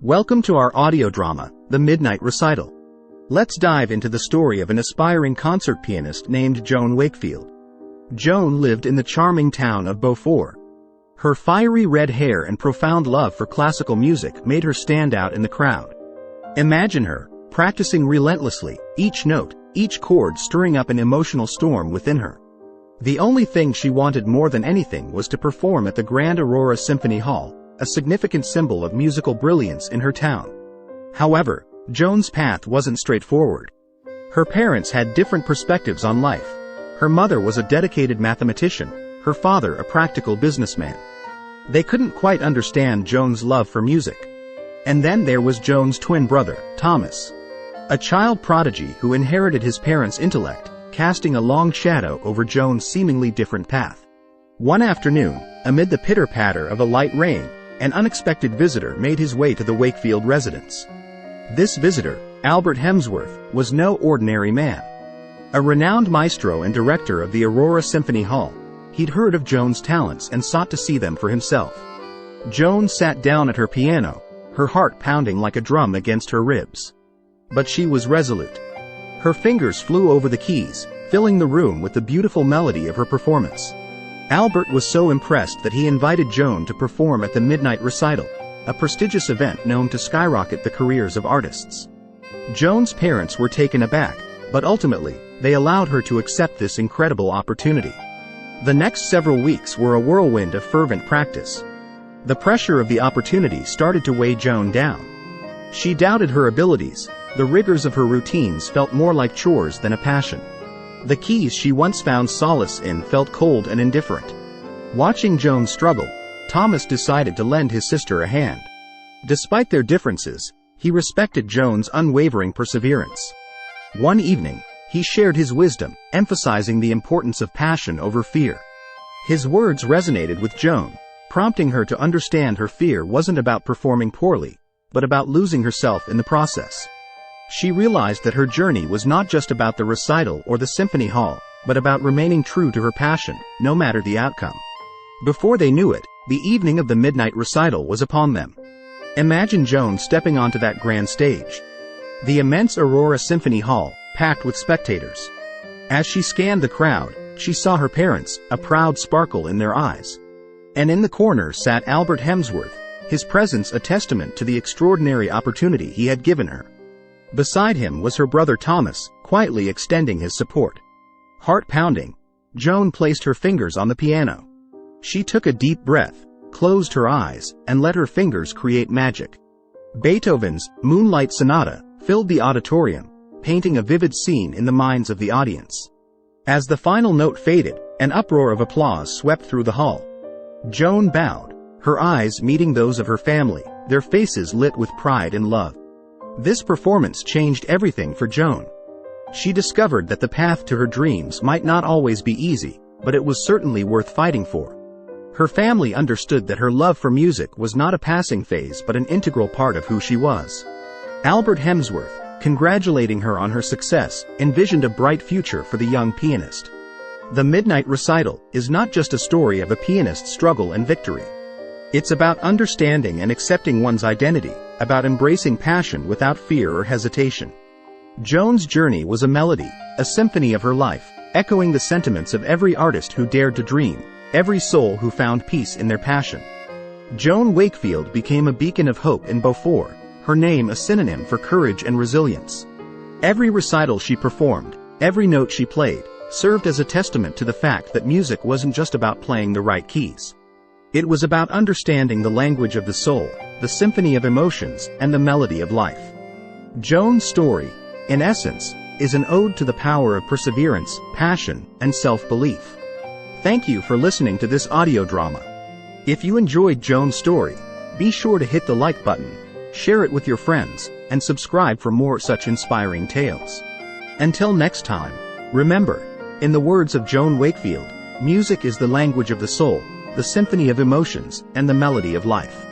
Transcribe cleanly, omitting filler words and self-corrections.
Welcome to our audio drama, The Midnight Recital. Let's dive into the story of an aspiring concert pianist named Joan Wakefield. Joan lived in the charming town of Beaufort. Her fiery red hair and profound love for classical music made her stand out in the crowd. Imagine her, practicing relentlessly, each note, each chord stirring up an emotional storm within her. The only thing she wanted more than anything was to perform at the grand Aurora Symphony Hall, a significant symbol of musical brilliance in her town. However, Joan's path wasn't straightforward. Her parents had different perspectives on life. Her mother was a dedicated mathematician, her father a practical businessman. They couldn't quite understand Joan's love for music. And then there was Joan's twin brother, Thomas. A child prodigy who inherited his parents' intellect, casting a long shadow over Joan's seemingly different path. One afternoon, amid the pitter-patter of a light rain, an unexpected visitor made his way to the Wakefield residence. This visitor, Albert Hemsworth, was no ordinary man. A renowned maestro and director of the Aurora Symphony Hall, he'd heard of Joan's talents and sought to see them for himself. Joan sat down at her piano, her heart pounding like a drum against her ribs. But she was resolute. Her fingers flew over the keys, filling the room with the beautiful melody of her performance. Albert was so impressed that he invited Joan to perform at the Midnight Recital, a prestigious event known to skyrocket the careers of artists. Joan's parents were taken aback, but ultimately, they allowed her to accept this incredible opportunity. The next several weeks were a whirlwind of fervent practice. The pressure of the opportunity started to weigh Joan down. She doubted her abilities, the rigors of her routines felt more like chores than a passion. The keys she once found solace in felt cold and indifferent. Watching Joan struggle, Thomas decided to lend his sister a hand. Despite their differences, he respected Joan's unwavering perseverance. One evening, he shared his wisdom, emphasizing the importance of passion over fear. His words resonated with Joan, prompting her to understand her fear wasn't about performing poorly, but about losing herself in the process. She realized that her journey was not just about the recital or the symphony hall, but about remaining true to her passion, no matter the outcome. Before they knew it, the evening of the Midnight Recital was upon them. Imagine Joan stepping onto that grand stage. The immense Aurora Symphony Hall, packed with spectators. As she scanned the crowd, she saw her parents, a proud sparkle in their eyes. And in the corner sat Albert Hemsworth, his presence a testament to the extraordinary opportunity he had given her. Beside him was her brother Thomas, quietly extending his support. Heart pounding, Joan placed her fingers on the piano. She took a deep breath, closed her eyes, and let her fingers create magic. Beethoven's Moonlight Sonata filled the auditorium, painting a vivid scene in the minds of the audience. As the final note faded, an uproar of applause swept through the hall. Joan bowed, her eyes meeting those of her family, their faces lit with pride and love. This performance changed everything for Joan. She discovered that the path to her dreams might not always be easy, but it was certainly worth fighting for. Her family understood that her love for music was not a passing phase but an integral part of who she was. Albert Hemsworth, congratulating her on her success, envisioned a bright future for the young pianist. The Midnight Recital is not just a story of a pianist's struggle and victory. It's about understanding and accepting one's identity, about embracing passion without fear or hesitation. Joan's journey was a melody, a symphony of her life, echoing the sentiments of every artist who dared to dream, every soul who found peace in their passion. Joan Wakefield became a beacon of hope in Beaufort, her name a synonym for courage and resilience. Every recital she performed, every note she played, served as a testament to the fact that music wasn't just about playing the right keys. It was about understanding the language of the soul, the symphony of emotions, and the melody of life. Joan's story, in essence, is an ode to the power of perseverance, passion, and self-belief. Thank you for listening to this audio drama. If you enjoyed Joan's story, be sure to hit the like button, share it with your friends, and subscribe for more such inspiring tales. Until next time, remember, in the words of Joan Wakefield, music is the language of the soul, the symphony of emotions, and the melody of life.